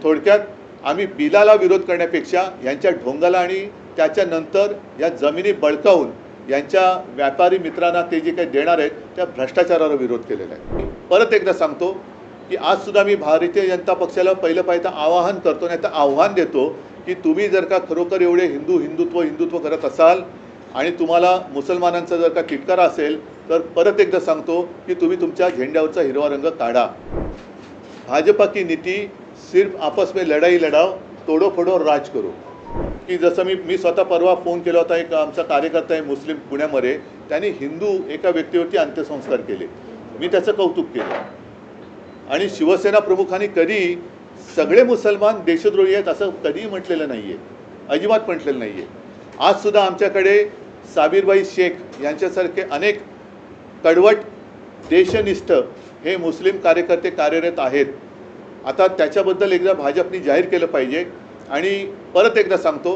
थोडक्यात आम्ही बिलाला विरोध करण्यापेक्षा यांच्या ढोंगाला आणि त्याच्यानंतर या जमिनी बळकावून यांच्या व्यापारी मित्रांना ते जे काही देणार आहेत त्या भ्रष्टाचाराला विरोध केलेला आहे। परत एकदा सांगतो की आज सुद्धा मी भारतीय जनता पक्षाला पहिलं पाहिजे आवाहन करतो, नाही तर आव्हान देतो की तुम्ही जर का खरोखर एवढे हिंदुत्व करत असाल आणि तुम्हाला मुसलमानांचा जर का तिटकारा असेल तर परत एकदा सांगतो की तुम्ही तुमच्या झेंड्यावरचा हिरवा रंग काढा। भाजपा की नीति सिर्फ आपस में लड़ाई लढाओ, तोडो फोडो और राज करो। की जसं मी स्वतः परवा फोन केला होता, एक आमचा कार्यकर्ता आहे मुस्लिम पुण्यामध्ये, त्यांनी हिंदू एका व्यक्तीवरती अंत्यसंस्कार केले, मी त्याचं कौतुक केलं। आणि शिवसेना प्रमुखांनी कधी सगळे मुसलमान देशद्रोही आहेत असं कधीही म्हटलेलं नाही आहे, अजिबात म्हटलेलं नाही आहे। आज सुद्धा आमच्याकडे साबिरबाई शेख यांच्यासारखे अनेक कडवट देशनिष्ठ हे मुस्लिम कार्यकर्ते कार्यरत आहेत। आता त्याच्याबद्दल एकदा भाजपने जाहीर केलं पाहिजे। आणि परत एकदा सांगतो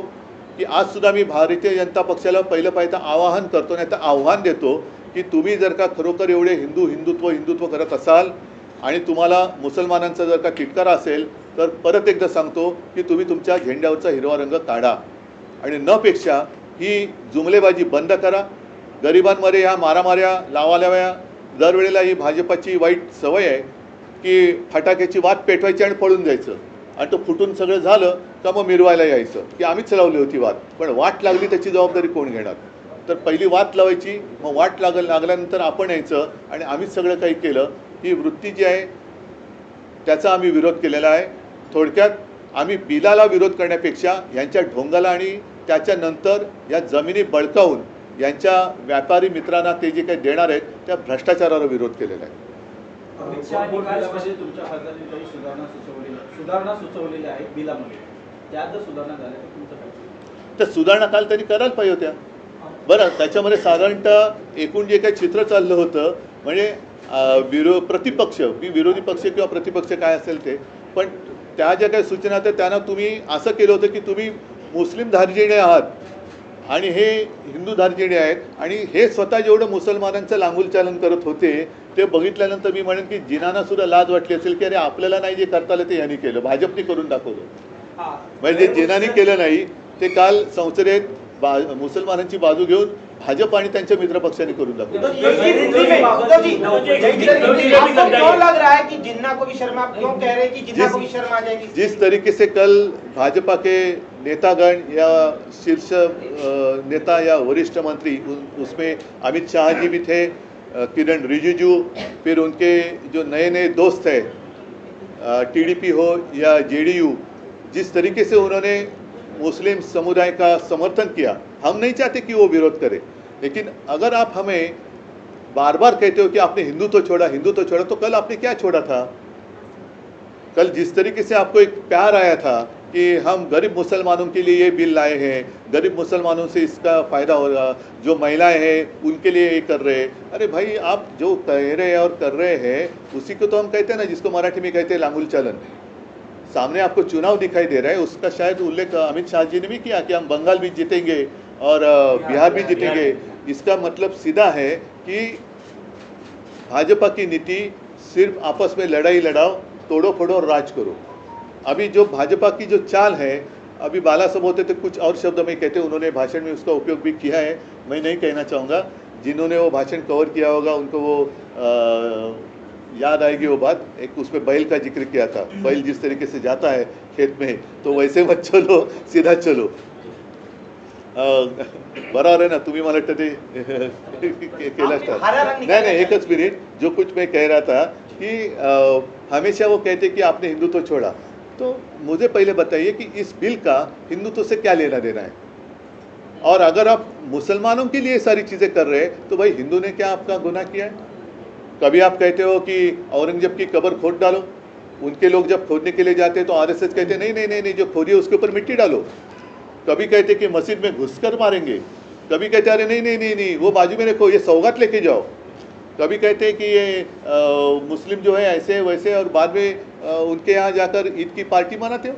की आज सुद्धा मी भारतीय जनता पक्षाला पहिलं पाहिजे आवाहन करतो, नाही तर आव्हान देतो की तुम्ही जर का खरोखर एवढे हिंदुत्व करत असाल आणि तुम्हाला मुसलमानांचा जर का तिटकारा असेल तर परत एकदा सांगतो की तुम्ही तुमच्या झेंड्यावरचा हिरवा रंग काढा आणि नपेक्षा ही जुमलेबाजी बंद करा। गरिबांमध्ये ह्या मारामाऱ्या लावालाव्या दरवेळेला ही भाजपाची वाईट सवय आहे की फटाक्याची वाट पेटवायची आणि पळून जायचं आणि तो फुटून सगळं झालं का मग मिरवायला यायचं की आम्हीच लावली होती वाट, पण वाट लागली त्याची जबाबदारी कोण घेणार? तर पहिली वाट लावायची, मग वाट लागल्यानंतर आपण यायचं आणि आम्हीच सगळं काही केलं। ही वृत्ती जी आहे त्याचा आम्ही विरोध केलेला आहे। थोडक्यात आम्ही बिलाला विरोध करण्यापेक्षा यांच्या ढोंगाला आणि त्याच्यानंतर या जमिनी बळकावून यांच्या व्यापारी मित्रांना ते जे काही देणार आहेत त्या भ्रष्टाचाराला विरोध केलेला आहे। तुमच्या खात्याने काही सुधारणा सुचवलेल्या आहेत बिलामध्ये, त्यात जर सुधारणा झाल्या तर तुमचं काय? तर सुधारणा काल त्यांनी करायला पाहिजे होत्या। बरं, त्याच्यामध्ये साधारणतः एकूण जे काही चित्र चाललं होतं म्हणजे प्रतिपक्ष, विरोधी पक्ष किंवा प्रतिपक्ष काय असेल ते, पण त्या ज्या काही सूचना होत्या त्यांना तुम्ही असं केलं होतं की तुम्ही मुस्लिम धार्जिणे आहात आणि हे हिंदू धार्जिणे आहेत आणि हे स्वतः जेवढं मुसलमानांचं लांगुलचालन करत होते ते बघितल्यानंतर मी म्हणेन की जिनांना सुद्धा लाज वाटली असेल की अरे आपल्याला नाही जे करता आलं ते यांनी केलं, भाजपने करून दाखवलं। म्हणजे जिनांनी केलं नाही ते काल संसदेत मुसलमानांची बाजू घेऊन भाजप आणि त्यांच्या मित्रपक्षांनी करून दाखवलं। जिस तरीके से कल भाजपा के नेतागण या शीर्ष नेता या वरिष्ठ मंत्री, उसमें अमित शाह जी भी थे, किरण रिजिजू, फिर उनके जो नए दोस्त हैं टीडीपी हो या जेडीयू, जिस तरीके से उन्होंने मुस्लिम समुदाय का समर्थन किया, हम नहीं चाहते कि वो विरोध करे, लेकिन अगर आप हमें बार बार कहते हो कि आपने हिंदुत्व छोड़ा, तो कल आपने क्या छोड़ा था? कल जिस तरीके से आपको एक प्यार आया था कि हम गरीब मुसलमानों के लिए ये बिल लाए हैं, गरीब मुसलमानों से इसका फ़ायदा होगा, जो महिलाएं हैं उनके लिए ये कर रहे हैं। अरे भाई, आप जो कह रहे हैं और कर रहे हैं उसी को तो हम कहते हैं ना, जिसको मराठी में कहते हैं लांगुल चालन। सामने आपको चुनाव दिखाई दे रहा है, उसका शायद उल्लेख अमित शाह जी ने भी किया कि हम बंगाल भी जीतेंगे और बिहार भी जीतेंगे। इसका मतलब सीधा है कि भाजपा की नीति सिर्फ आपस में लड़ाई लड़ाओ, तोड़ो फोड़ो और राज करो। अभी जो भाजपा की जो चाल है, अभी बाला साहब होते तो कुछ और शब्द में कहते, उन्होंने भाषण में उसका उपयोग भी किया है, मैं नहीं कहना चाहूँगा। जिन्होंने वो भाषण कवर किया होगा उनको वो याद आएगी वो बात, एक उसमें बैल का जिक्र किया था, बैल जिस तरीके से जाता है खेत में तो वैसे मत चलो, सीधा चलो। बराबर है ना? तुम्ही मला वाटतं ते केलाच था। नहीं, एकच मिनिट, जो कुछ मैं कह रहा था कि हमेशा वो कहते कि आपने हिंदुत्व छोड़ा, तो मुझे पहले बताइए कि इस बिल का हिंदुत्व से क्या लेना देना है? और अगर आप मुसलमानों के लिए सारी चीज़ें कर रहे हैं तो भाई हिंदू ने क्या आपका गुनाह किया है? कभी आप कहते हो कि औरंगजेब की कब्र खोद डालो, उनके लोग जब खोदने के लिए जाते हैं तो आरएसएस कहते नहीं नहीं नहीं नहीं, जो खोदी है उसके ऊपर मिट्टी डालो। कभी कहते कि मस्जिद में घुसकर मारेंगे, कभी कहते अरे नहीं नहीं नहीं नहीं वो बाजू में रखो, ये सौगात लेके जाओ। कभी कहते हैं कि ये मुस्लिम जो है ऐसे वैसे, और बाद में उनके यहाँ जाकर ईद की पार्टी मनाते हो।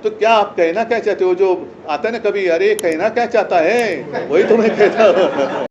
तो क्या आप कहना क्या चाहते हो? जो आता है ना कभी, अरे कहना क्या चाहता है, वही तो मैं कहता हूँ।